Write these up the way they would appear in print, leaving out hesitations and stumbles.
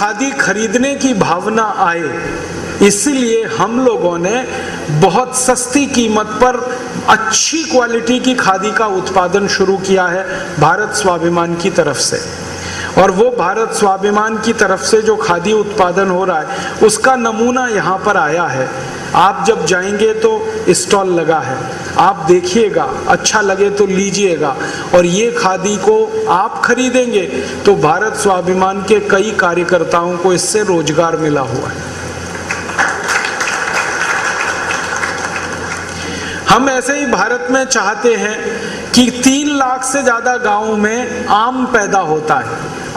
खादी खरीदने की भावना आए, इसीलिए हम लोगों ने बहुत सस्ती कीमत पर अच्छी क्वालिटी की खादी का उत्पादन शुरू किया है भारत स्वाभिमान की तरफ से। और वो भारत स्वाभिमान की तरफ से जो खादी उत्पादन हो रहा है उसका नमूना यहाँ पर आया है। आप जब जाएंगे तो स्टॉल लगा है, आप देखिएगा, अच्छा लगे तो लीजिएगा। और ये खादी को आप खरीदेंगे तो भारत स्वाभिमान के कई कार्यकर्ताओं को इससे रोजगार मिला हुआ है। हम ऐसे ही भारत में चाहते हैं कि 3 लाख से ज्यादा गांव में आम पैदा होता है।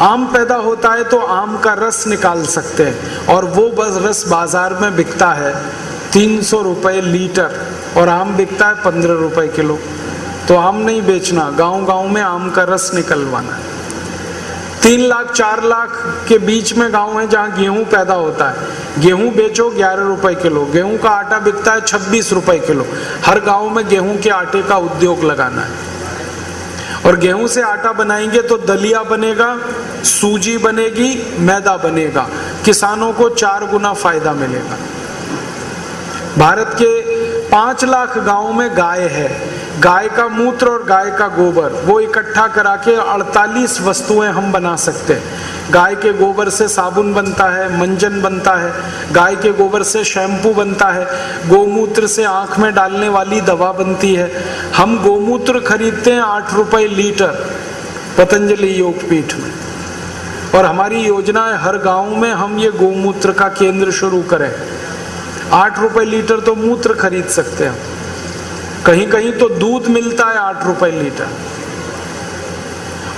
आम पैदा होता है तो आम का रस निकाल सकते हैं, और वो बस रस बाजार में बिकता है 300 रुपए लीटर और आम बिकता है 15 रुपए किलो। तो आम नहीं बेचना, गांव गांव में आम का रस निकलवाना है। 3 लाख 4 लाख के बीच में गांव है जहां गेहूं पैदा होता है, गेहूं बेचो 11 रुपए किलो, गेहूं का आटा बिकता है 26 रुपए किलो। हर गांव में गेहूं के आटे का उद्योग लगाना है। और गेहूं से आटा बनाएंगे तो दलिया बनेगा, सूजी बनेगी, मैदा बनेगा, किसानों को 4 गुना फायदा मिलेगा। भारत के 5 लाख गांवों में गाय है। गाय का मूत्र और गाय का गोबर वो इकट्ठा करा के 48 वस्तुएं हम बना सकते हैं। गाय के गोबर से साबुन बनता है, मंजन बनता है, गाय के गोबर से शैम्पू बनता है, गोमूत्र से आंख में डालने वाली दवा बनती है। हम गोमूत्र खरीदते हैं 8 रुपए लीटर पतंजलि योगपीठ में, और हमारी योजना है हर गांव में हम ये गोमूत्र का केंद्र शुरू करें। 8 रुपए लीटर तो मूत्र खरीद सकते हैं, कहीं कहीं तो दूध मिलता है 8 रुपए लीटर।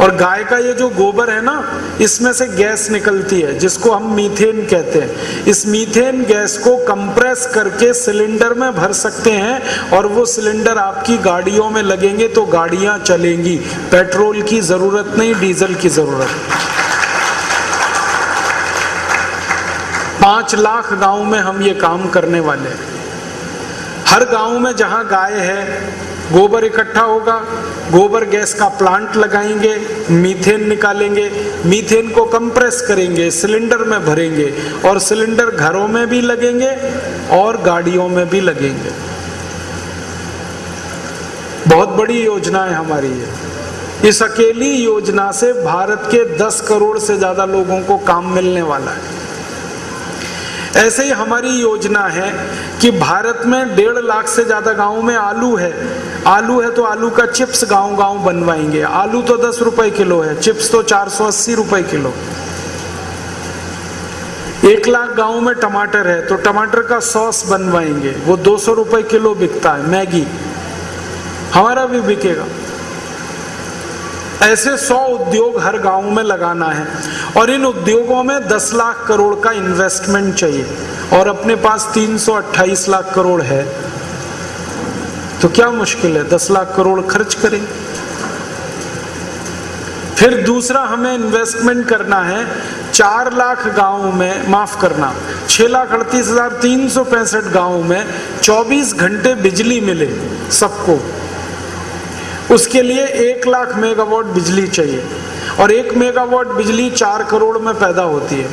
और गाय का ये जो गोबर है ना, इसमें से गैस निकलती है जिसको हम मीथेन कहते हैं। इस मीथेन गैस को कंप्रेस करके सिलेंडर में भर सकते हैं, और वो सिलेंडर आपकी गाड़ियों में लगेंगे तो गाड़ियां चलेंगी। पेट्रोल की जरूरत नहीं, डीजल की जरूरत। 5 लाख गांव में हम ये काम करने वाले हैं। हर गांव में जहां गाय है गोबर इकट्ठा होगा, गोबर गैस का प्लांट लगाएंगे, मीथेन निकालेंगे, मीथेन को कंप्रेस करेंगे, सिलेंडर में भरेंगे, और सिलेंडर घरों में भी लगेंगे और गाड़ियों में भी लगेंगे। बहुत बड़ी योजना है हमारी ये। इस अकेली योजना से भारत के 10 करोड़ से ज्यादा लोगों को काम मिलने वाला है। ऐसे ही हमारी योजना है कि भारत में 1.5 लाख से ज्यादा गांवों में आलू है। आलू है तो आलू का चिप्स गांव गांव बनवाएंगे। आलू तो 10 रुपए किलो है, चिप्स तो 480 रुपए किलो। 1 लाख गांव में टमाटर है तो टमाटर का सॉस बनवाएंगे, वो 200 रुपए किलो बिकता है। मैगी हमारा भी बिकेगा। ऐसे 100 उद्योग हर गांव में लगाना है, और इन उद्योगों में 10 लाख करोड़ का इन्वेस्टमेंट चाहिए, और अपने पास 328 लाख करोड़ है तो क्या मुश्किल है, 10 लाख करोड़ खर्च करें। फिर दूसरा हमें इन्वेस्टमेंट करना है 4 लाख गांव में, माफ करना 6,38,365 गांव में 24 घंटे बिजली मिले सबको। उसके लिए 1 लाख मेगावाट बिजली चाहिए, और 1 मेगावाट बिजली 4 करोड़ में पैदा होती है,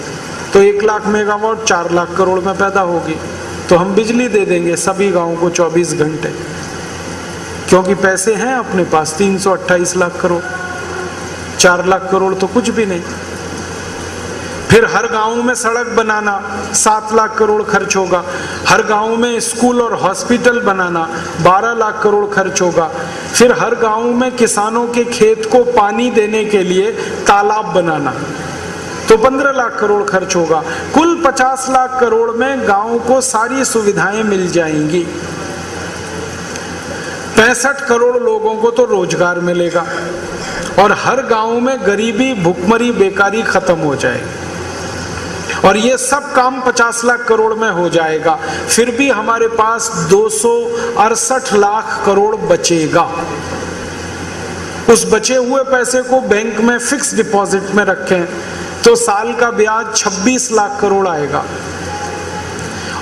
तो 1 लाख मेगावाट 4 लाख करोड़ में पैदा होगी। तो हम बिजली दे देंगे सभी गांवों को 24 घंटे, क्योंकि पैसे हैं अपने पास 328 लाख करोड़। 4 लाख करोड़ तो कुछ भी नहीं। फिर हर गांव में सड़क बनाना 7 लाख करोड़ खर्च होगा। हर गांव में स्कूल और हॉस्पिटल बनाना 12 लाख करोड़ खर्च होगा। फिर हर गांव में किसानों के खेत को पानी देने के लिए तालाब बनाना तो 15 लाख करोड़ खर्च होगा। कुल 50 लाख करोड़ में गांव को सारी सुविधाएं मिल जाएंगी। 65 करोड़ लोगों को तो रोजगार मिलेगा, और हर गांव में गरीबी, भुखमरी, बेकारी खत्म हो जाएगी। और ये सब काम 50 लाख करोड़ में हो जाएगा। फिर भी हमारे पास 268 लाख करोड़ बचेगा। उस बचे हुए पैसे को बैंक में फिक्स डिपॉजिट में रखें तो साल का ब्याज 26 लाख करोड़ आएगा।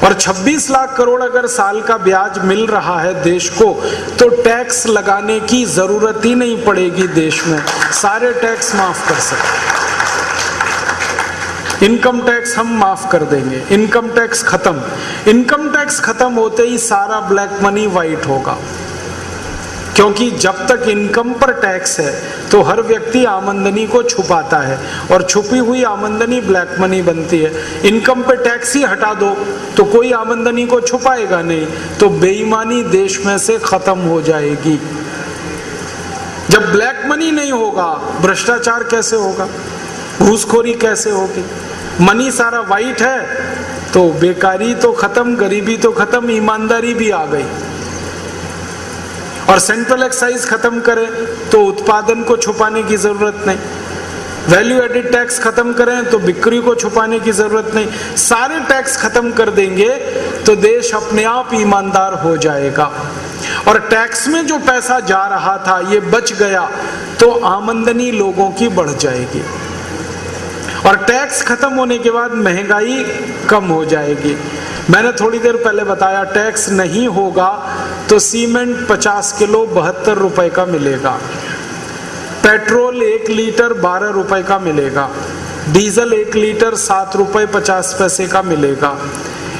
और 26 लाख करोड़ अगर साल का ब्याज मिल रहा है देश को, तो टैक्स लगाने की जरूरत ही नहीं पड़ेगी। देश में सारे टैक्स माफ कर सकते। इनकम टैक्स हम माफ कर देंगे, इनकम टैक्स खत्म। इनकम टैक्स खत्म होते ही सारा ब्लैक मनी वाइट होगा, क्योंकि जब तक इनकम पर टैक्स है तो हर व्यक्ति आमदनी को छुपाता है और छुपी हुई आमदनी ब्लैक मनी बनती है। इनकम पे टैक्स ही हटा दो तो कोई आमदनी को छुपाएगा नहीं, तो बेईमानी देश में से खत्म हो जाएगी। जब ब्लैक मनी नहीं होगा, भ्रष्टाचार कैसे होगा, घूसखोरी कैसे होगी? मनी सारा वाइट है तो बेकारी तो खत्म, गरीबी तो खत्म, ईमानदारी भी आ गई। और सेंट्रल एक्साइज खत्म करें तो उत्पादन को छुपाने की जरूरत नहीं, वैल्यू एडिड टैक्स खत्म करें तो बिक्री को छुपाने की जरूरत नहीं। सारे टैक्स खत्म कर देंगे तो देश अपने आप ईमानदार हो जाएगा। और टैक्स में जो पैसा जा रहा था ये बच गया तो आमदनी लोगों की बढ़ जाएगी। और टैक्स खत्म होने के बाद महंगाई कम हो जाएगी। मैंने थोड़ी देर पहले बताया, टैक्स नहीं होगा तो सीमेंट 50 किलो 72 रुपए का मिलेगा, पेट्रोल 1 लीटर 12 रुपए का मिलेगा, डीजल 1 लीटर 7 रुपए 50 पैसे का मिलेगा,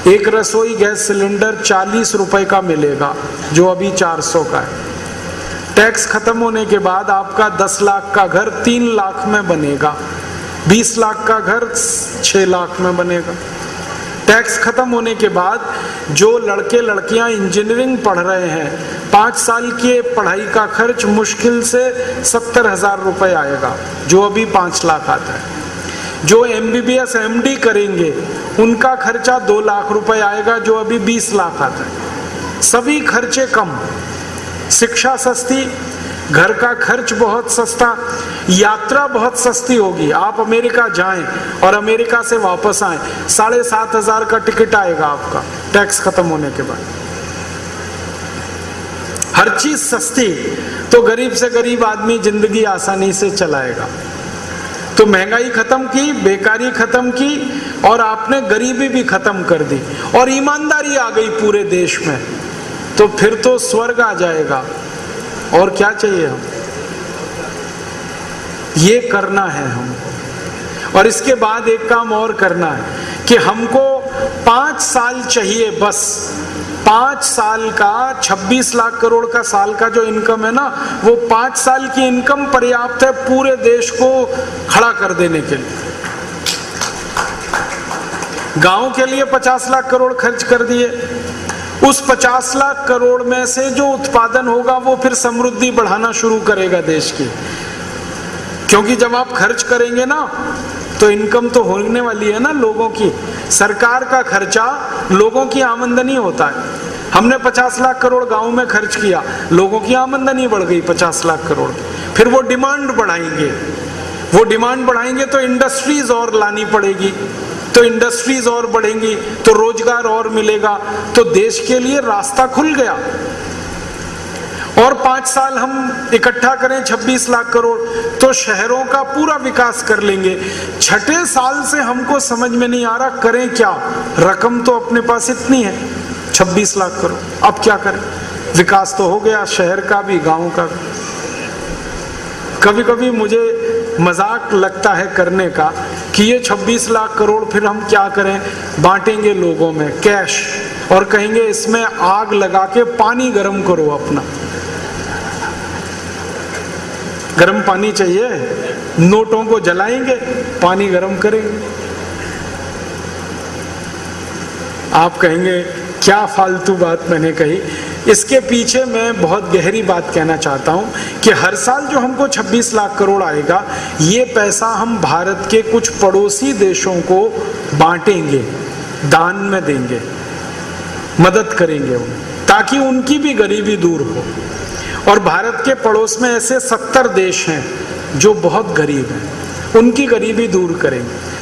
एक रसोई गैस सिलेंडर 40 रुपए का मिलेगा जो अभी 400 का है। टैक्स खत्म होने के बाद आपका 10 लाख का घर 3 लाख में बनेगा, 20 लाख का घर 6 लाख में बनेगा। टैक्स खत्म होने के बाद जो लड़के लड़कियां इंजीनियरिंग पढ़ रहे हैं, 5 साल की पढ़ाई का खर्च मुश्किल से 70,000 रुपए आएगा जो अभी 5 लाख आता है। जो MBBS MD करेंगे उनका खर्चा 2 लाख रुपए आएगा जो अभी 20 लाख आता है। सभी खर्चे कम, शिक्षा सस्ती, घर का खर्च बहुत सस्ता, यात्रा बहुत सस्ती होगी। आप अमेरिका जाएं और अमेरिका से वापस आएं, 7,500 का टिकट आएगा आपका टैक्स खत्म होने के बाद। हर चीज सस्ती, तो गरीब से गरीब आदमी जिंदगी आसानी से चलाएगा। तो महंगाई खत्म की, बेकारी खत्म की और आपने गरीबी भी खत्म कर दी और ईमानदारी आ गई पूरे देश में, तो फिर तो स्वर्ग आ जाएगा। और क्या चाहिए हम? ये करना है हम। और इसके बाद एक काम और करना है कि हमको 5 साल चाहिए, बस 5 साल का 26 लाख करोड़ का साल का जो इनकम है ना, वो 5 साल की इनकम पर्याप्त है पूरे देश को खड़ा कर देने के लिए। गांव के लिए 50 लाख करोड़ खर्च कर दिए, उस 50 लाख करोड़ में से जो उत्पादन होगा वो फिर समृद्धि बढ़ाना शुरू करेगा देश की। क्योंकि जब आप खर्च करेंगे ना तो इनकम तो होने वाली है ना लोगों की। सरकार का खर्चा लोगों की आमदनी होता है। हमने 50 लाख करोड़ गांव में खर्च किया, लोगों की आमदनी बढ़ गई 50 लाख करोड़। फिर वो डिमांड बढ़ाएंगे, वो डिमांड बढ़ाएंगे तो इंडस्ट्रीज और लानी पड़ेगी, तो इंडस्ट्रीज और बढ़ेंगी तो रोजगार और मिलेगा, तो देश के लिए रास्ता खुल गया। और 5 साल हम इकट्ठा करें 26 लाख करोड़ तो शहरों का पूरा विकास कर लेंगे। 6ठे साल से हमको समझ में नहीं आ रहा करें क्या, रकम तो अपने पास इतनी है 26 लाख करोड़, अब क्या करें? विकास तो हो गया शहर का भी गांव का भी। कभी कभी मुझे मजाक लगता है करने का कि ये 26 लाख करोड़ फिर हम क्या करें, बांटेंगे लोगों में कैश और कहेंगे इसमें आग लगा के पानी गर्म करो अपना। गर्म पानी चाहिए, नोटों को जलाएंगे, पानी गर्म करेंगे। आप कहेंगे क्या फालतू बात मैंने कही। इसके पीछे मैं बहुत गहरी बात कहना चाहता हूं कि हर साल जो हमको 26 लाख करोड़ आएगा, ये पैसा हम भारत के कुछ पड़ोसी देशों को बांटेंगे, दान में देंगे, मदद करेंगे उन्हें, ताकि उनकी भी गरीबी दूर हो। और भारत के पड़ोस में ऐसे 70 देश हैं जो बहुत गरीब हैं, उनकी गरीबी दूर करेंगे।